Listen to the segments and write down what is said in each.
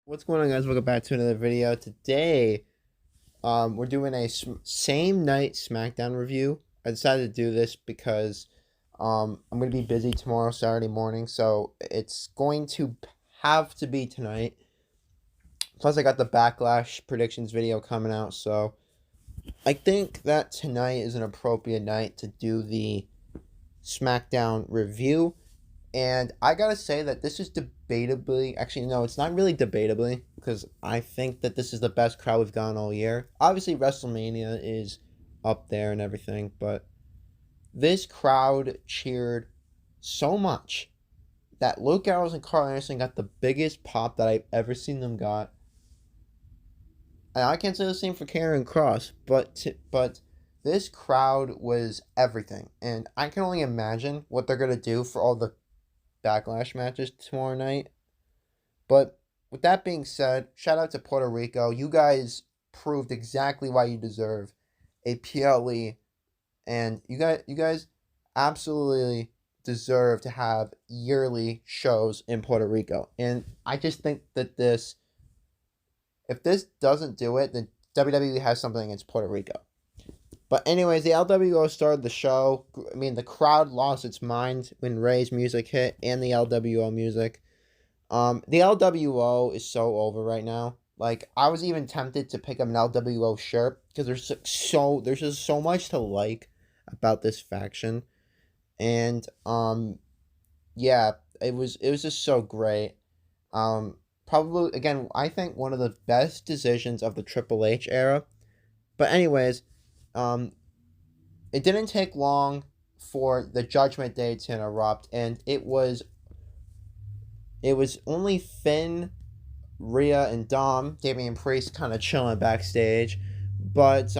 What's going on, guys? Welcome back to another video. Today, we're doing a same night Smackdown review. I decided to do this because I'm going to be busy tomorrow, Saturday morning, so it's going to have to be tonight. Plus, I got the Backlash predictions video coming out, so I think that tonight is an appropriate night to do the Smackdown review. And I gotta say that this is debatably, actually, no, it's not really debatably, because I think that this is the best crowd we've gotten all year. Obviously, WrestleMania is up there and everything, but this crowd cheered so much that Luke Gallows and Carl Anderson got the biggest pop that I've ever seen them got. And I can't say the same for Karrion Kross, but this crowd was everything. And I can only imagine what they're gonna do for all the Backlash matches tomorrow night. But with that being said, shout out to Puerto Rico. You guys proved exactly why you deserve a PLE, and you guys absolutely deserve to have yearly shows in Puerto Rico. And I just think that if this doesn't do it, then WWE has something against Puerto Rico. But anyways, the LWO started the show. I mean, the crowd lost its mind when Ray's music hit and the LWO music. The LWO is so over right now. Like, I was even tempted to pick up an LWO shirt because there's just so much to like about this faction. And yeah, it was just so great. Probably, again, I think one of the best decisions of the Triple H era. But anyways, it didn't take long for the Judgment Day to erupt, and it was only Finn, Rhea, and Dom, Damian Priest, kind of chilling backstage, but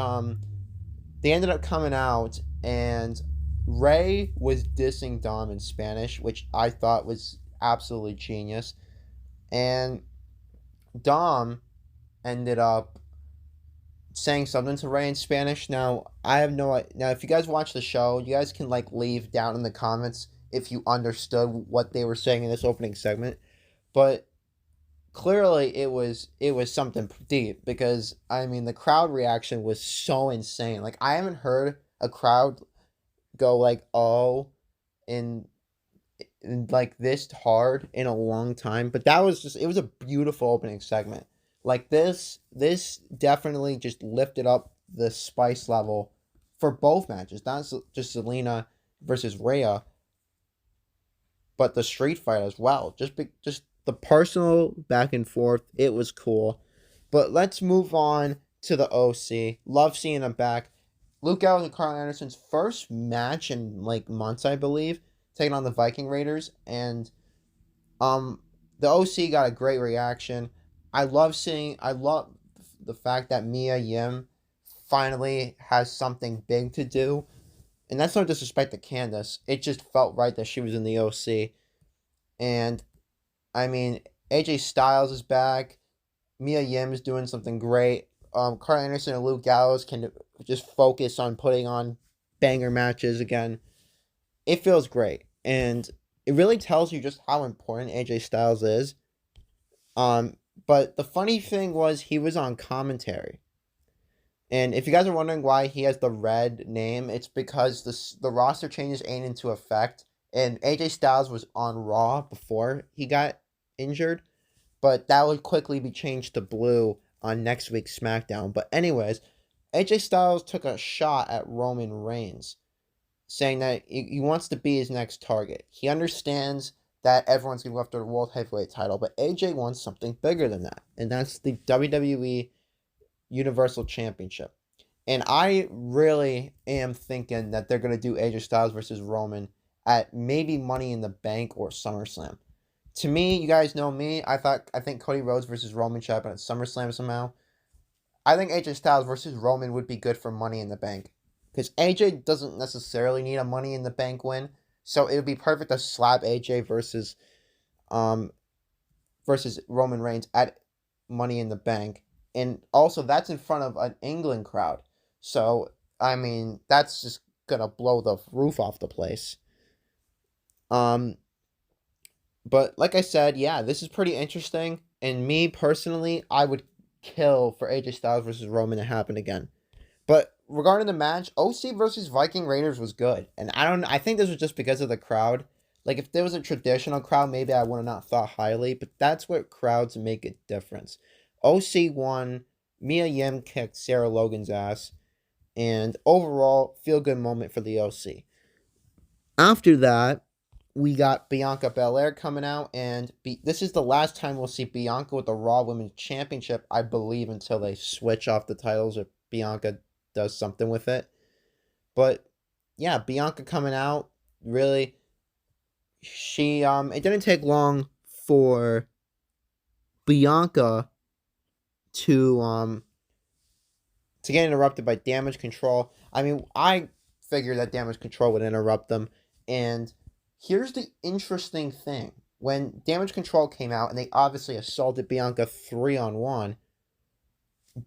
they ended up coming out, and Ray was dissing Dom in Spanish, which I thought was absolutely genius, and Dom ended up saying something to Ray in Spanish. Now, I have no idea. Now, if you guys watch the show, you guys can leave down in the comments if you understood what they were saying in this opening segment. But clearly it was something deep, because I mean, the crowd reaction was so insane. Like, I haven't heard a crowd go oh in like this hard in a long time. But that was it was a beautiful opening segment. Like, this definitely just lifted up the spice level for both matches. Not just Zelina versus Rhea, but the street fight as well. Just the personal back and forth. It was cool. But let's move on to the OC. Love seeing them back. Luke Gallows and Carl Anderson's first match in months, I believe, taking on the Viking Raiders, and the OC got a great reaction. I love the fact that Mia Yim finally has something big to do. And that's no disrespect to Candace. It just felt right that she was in the OC. And, I mean, AJ Styles is back. Mia Yim is doing something great. Carl Anderson and Luke Gallows can just focus on putting on banger matches again. It feels great. And it really tells you just how important AJ Styles is. But the funny thing was, he was on commentary. And if you guys are wondering why he has the red name, it's because the roster changes ain't into effect. And AJ Styles was on Raw before he got injured, but that would quickly be changed to blue on next week's SmackDown. But anyways, AJ Styles took a shot at Roman Reigns, saying that he wants to be his next target. He understands that everyone's going to go after the World Heavyweight title, but AJ wants something bigger than that, and that's the WWE Universal Championship. And I really am thinking that they're going to do AJ Styles versus Roman at maybe Money in the Bank or SummerSlam. To me, you guys know me, I think Cody Rhodes versus Roman should happen at SummerSlam somehow. I think AJ Styles versus Roman would be good for Money in the Bank, because AJ doesn't necessarily need a Money in the Bank win. So it would be perfect to slap AJ versus Roman Reigns at Money in the Bank. And also, that's in front of an England crowd. So, I mean, that's just going to blow the roof off the place. But like I said, yeah, this is pretty interesting. And me personally, I would kill for AJ Styles versus Roman to happen again. But regarding the match, OC versus Viking Raiders was good. And I think this was just because of the crowd. Like, if there was a traditional crowd, maybe I would have not thought highly, but that's what crowds make a difference. OC won, Mia Yim kicked Sarah Logan's ass, and overall, feel good moment for the OC. After that, we got Bianca Belair coming out, and this is the last time we'll see Bianca with the Raw Women's Championship, I believe, until they switch off the titles or Bianca does something with it. But yeah, Bianca coming out, really, she it didn't take long for Bianca to get interrupted by Damage Control. I mean, I figured that Damage Control would interrupt them, and here's the interesting thing. When Damage Control came out and they obviously assaulted Bianca 3-on-1,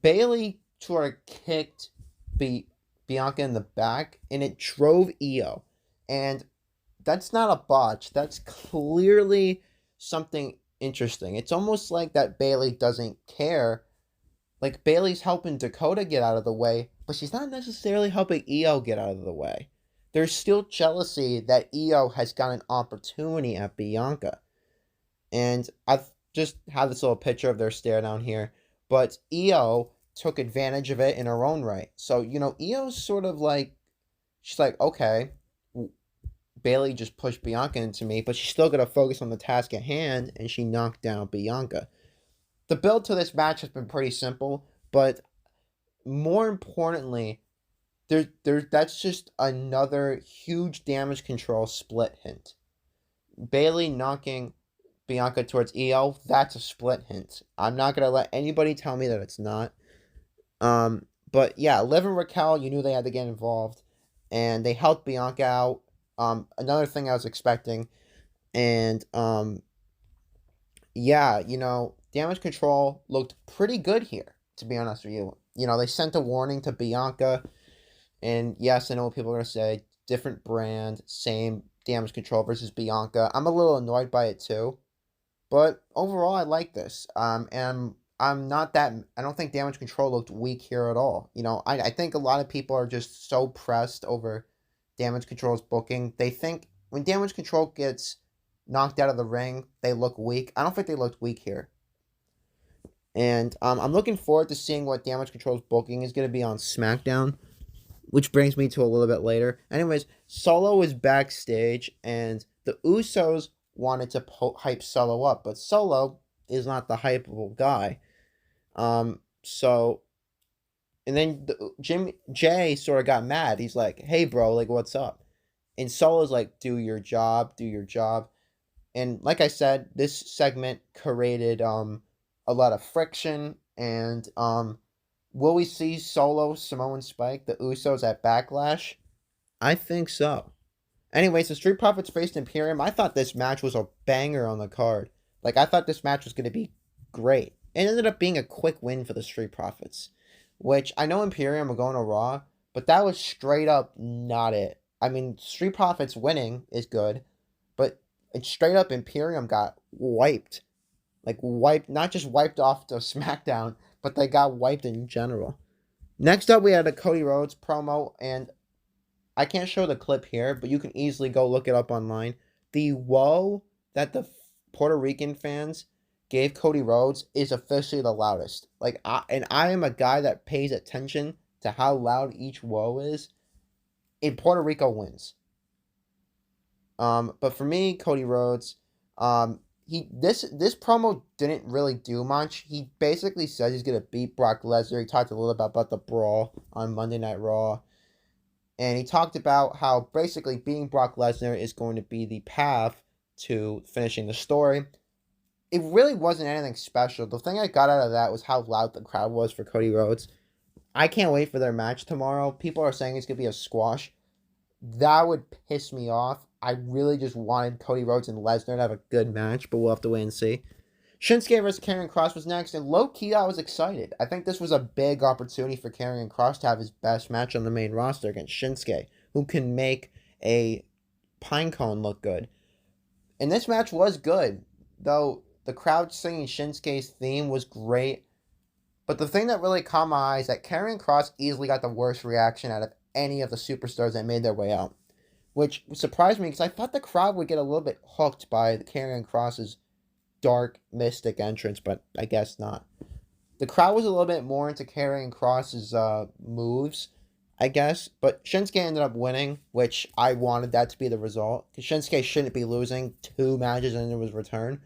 Bayley sort of kicked Bianca in the back and it drove Io. And that's not a botch. That's clearly something interesting. It's almost like that Bayley doesn't care. Like, Bayley's helping Dakota get out of the way, but she's not necessarily helping Io get out of the way. There's still jealousy that Io has got an opportunity at Bianca. And I've just had this little picture of their stare down here. But Io took advantage of it in her own right. So, Io's sort of like, she's like, okay, Bayley just pushed Bianca into me, but she's still going to focus on the task at hand, and she knocked down Bianca. The build to this match has been pretty simple, but more importantly, that's just another huge Damage Control split hint. Bayley knocking Bianca towards Io, that's a split hint. I'm not going to let anybody tell me that it's not. But yeah, Liv and Raquel, you knew they had to get involved, and they helped Bianca out. Another thing I was expecting, and yeah, Damage Control looked pretty good here, to be honest with you. They sent a warning to Bianca, and yes, I know what people are going to say, different brand, same Damage Control versus Bianca. I'm a little annoyed by it too, but overall, I like this. And I'm not that, I don't think Damage Control looked weak here at all. I think a lot of people are just so pressed over Damage Control's booking. They think when Damage Control gets knocked out of the ring, they look weak. I don't think they looked weak here. And I'm looking forward to seeing what Damage Control's booking is going to be on Smackdown, which brings me to a little bit later. Anyways, Solo was backstage, and the Usos wanted to hype Solo up, but Solo is not the hypeable guy. And then Jay sort of got mad. He's like, hey, bro, like, what's up? And Solo's like, do your job. And like I said, this segment created a lot of friction. And will we see Solo, Samoan Spike, the Usos at Backlash? I think so. Anyways, the Street Profits faced Imperium. I thought this match was a banger on the card. Like, I thought this match was going to be great. It ended up being a quick win for the Street Profits, which I know Imperium are going to Raw, but that was straight up not it. I mean, Street Profits winning is good, but it's straight up Imperium got wiped. Like, wiped, not just wiped off to SmackDown, but they got wiped in general. Next up, we had a Cody Rhodes promo, and I can't show the clip here, but you can easily go look it up online. The woe that the Puerto Rican fans gave Cody Rhodes is officially the loudest. Like, I am a guy that pays attention to how loud each woe is. And Puerto Rico wins. But for me, Cody Rhodes, this promo didn't really do much. He basically says he's gonna beat Brock Lesnar. He talked a little bit about the brawl on Monday Night Raw. And he talked about how basically beating Brock Lesnar is going to be the path to finishing the story. It really wasn't anything special. The thing I got out of that was how loud the crowd was for Cody Rhodes. I can't wait for their match tomorrow. People are saying it's going to be a squash. That would piss me off. I really just wanted Cody Rhodes and Lesnar to have a good match, but we'll have to wait and see. Shinsuke versus Karrion Kross was next, and low-key, I was excited. I think this was a big opportunity for Karrion Kross to have his best match on the main roster against Shinsuke, who can make a pine cone look good. And this match was good, though The crowd singing Shinsuke's theme was great. But the thing that really caught my eye is that Karrion Kross easily got the worst reaction out of any of the superstars that made their way out, which surprised me because I thought the crowd would get a little bit hooked by Karrion Kross's dark, mystic entrance, but I guess not. The crowd was a little bit more into Karrion Kross's moves, I guess, but Shinsuke ended up winning, which I wanted that to be the result, because Shinsuke shouldn't be losing 2 matches into his return.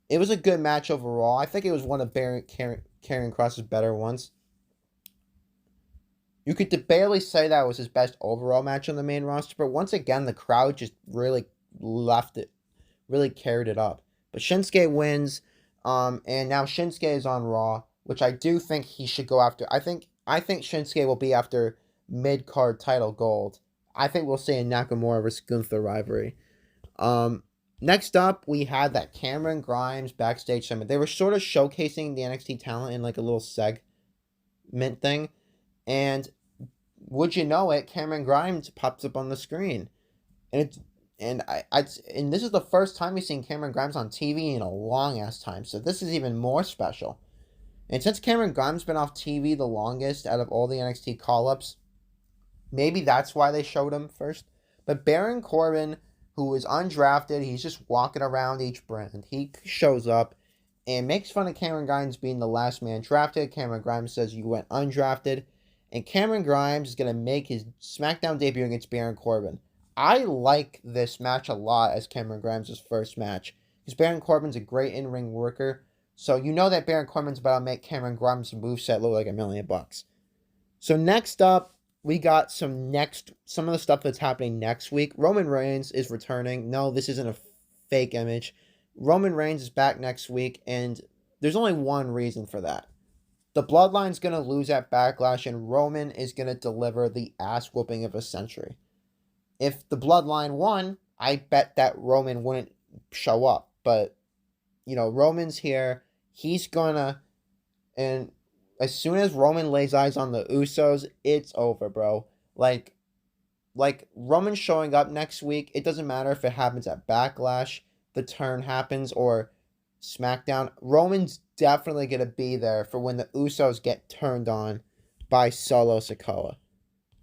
It was a good match overall. I think it was one of Karrion Kross's better ones. You could barely say that was his best overall match on the main roster, but once again, the crowd just really really carried it up. But Shinsuke wins, and now Shinsuke is on Raw, which I do think he should go after. I think Shinsuke will be after mid-card title gold. I think we'll see a Nakamura versus Gunther rivalry. Next up, we had that Cameron Grimes backstage segment. They were sort of showcasing the NXT talent in like a little segment thing. And would you know it, Cameron Grimes pops up on the screen. And this is the first time we've seen Cameron Grimes on TV in a long ass time. So this is even more special. And since Cameron Grimes been off TV the longest out of all the NXT call-ups, maybe that's why they showed him first. But Baron Corbin, who is undrafted, he's just walking around each brand. He shows up and makes fun of Cameron Grimes being the last man drafted. Cameron Grimes says you went undrafted. And Cameron Grimes is going to make his SmackDown debut against Baron Corbin. I like this match a lot as Cameron Grimes' first match, because Baron Corbin's a great in-ring worker. So you know that Baron Corbin's about to make Cameron Grimes' moveset look like $1 million. So next up, we got some of the stuff that's happening next week. Roman Reigns is returning. No, this isn't a fake image. Roman Reigns is back next week, and there's only one reason for that. The Bloodline's going to lose at Backlash, and Roman is going to deliver the ass-whooping of a century. If the Bloodline won, I bet that Roman wouldn't show up. But, Roman's here. He's going to... And as soon as Roman lays eyes on the Usos, it's over, bro. Like Roman showing up next week, it doesn't matter if it happens at Backlash, the turn happens, or Smackdown. Roman's definitely going to be there for when the Usos get turned on by Solo Sikoa.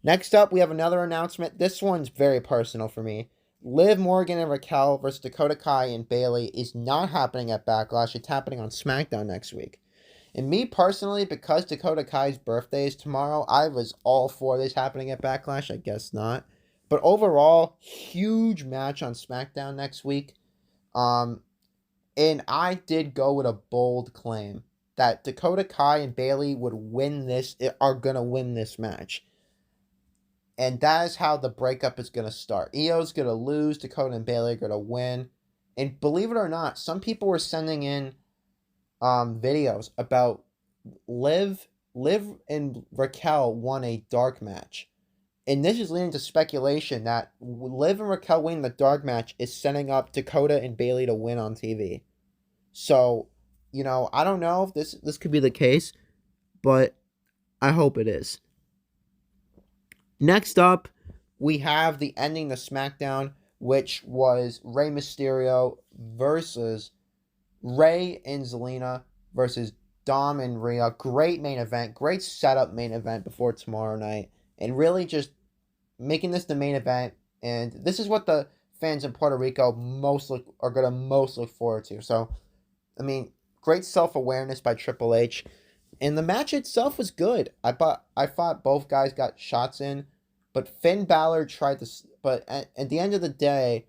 Next up, we have another announcement. This one's very personal for me. Liv Morgan and Raquel versus Dakota Kai and Bayley is not happening at Backlash. It's happening on SmackDown next week. And me personally, because Dakota Kai's birthday is tomorrow, I was all for this happening at Backlash. I guess not. But overall, huge match on SmackDown next week. And I did go with a bold claim that Dakota Kai and Bayley are going to win this match. And that is how the breakup is going to start. Io's going to lose, Dakota and Bayley are going to win. And believe it or not, some people were sending in videos about Liv and Raquel won a dark match. And this is leading to speculation that Liv and Raquel winning the dark match is setting up Dakota and Bayley to win on TV. So, I don't know if this could be the case, but I hope it is. Next up, we have the ending of SmackDown, which was Rey Mysterio versus Rey and Zelina versus Dom and Rhea. Great main event. Great setup main event before tomorrow night. And really just making this the main event. And this is what the fans in Puerto Rico are going to most look forward to. So, great self-awareness by Triple H. And the match itself was good. I thought both guys got shots in. But Finn Balor tried to... But at the end of the day,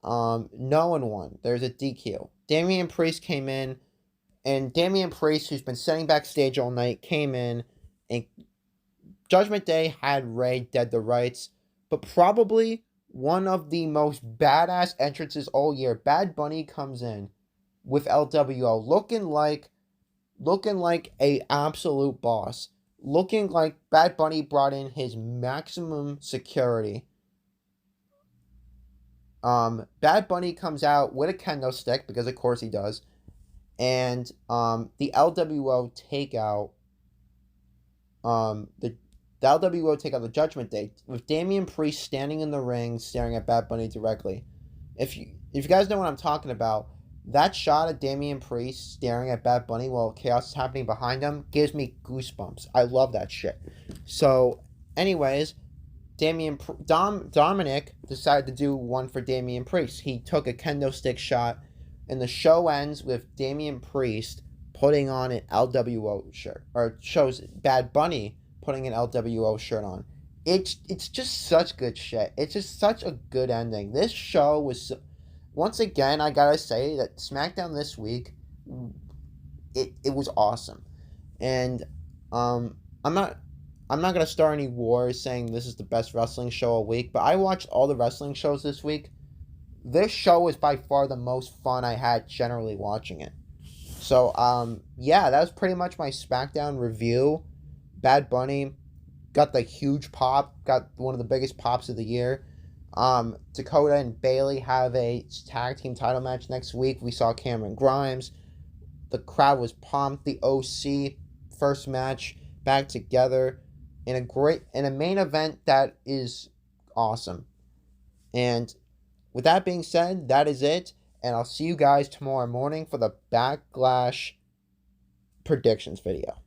no one won. There's a DQ. Damian Priest came in. And Damian Priest, who's been sitting backstage all night, came in. And Judgment Day had Rey dead to rights. But probably one of the most badass entrances all year. Bad Bunny comes in with LWO. Looking like a absolute boss. Looking like Bad Bunny brought in his maximum security. Bad Bunny comes out with a kendo stick, because of course he does. And the LWO take out the LWO take out the Judgment Day with Damian Priest standing in the ring staring at Bad Bunny directly. If you guys know what I'm talking about, That shot of Damian Priest staring at Bad Bunny while chaos is happening behind him gives me goosebumps. I love that shit. So, anyways, Dominic decided to do one for Damian Priest. He took a kendo stick shot, and the show ends with Damian Priest putting on an LWO shirt, or shows Bad Bunny putting an LWO shirt on. It's just such good shit. It's just such a good ending. This show was, once again, I gotta say that SmackDown this week, it was awesome, and um, I'm not I'm not gonna start any wars saying this is the best wrestling show a week, but I watched all the wrestling shows this week. This show was by far the most fun I had generally watching it. So yeah, that was pretty much my SmackDown review. Bad Bunny got the huge pop, got one of the biggest pops of the year. Dakota and Bailey have a tag team title match next week. We saw Cameron Grimes. The crowd was pumped. The OC first match back together in a main event that is awesome. And with that being said, that is it. And I'll see you guys tomorrow morning for the Backlash predictions video.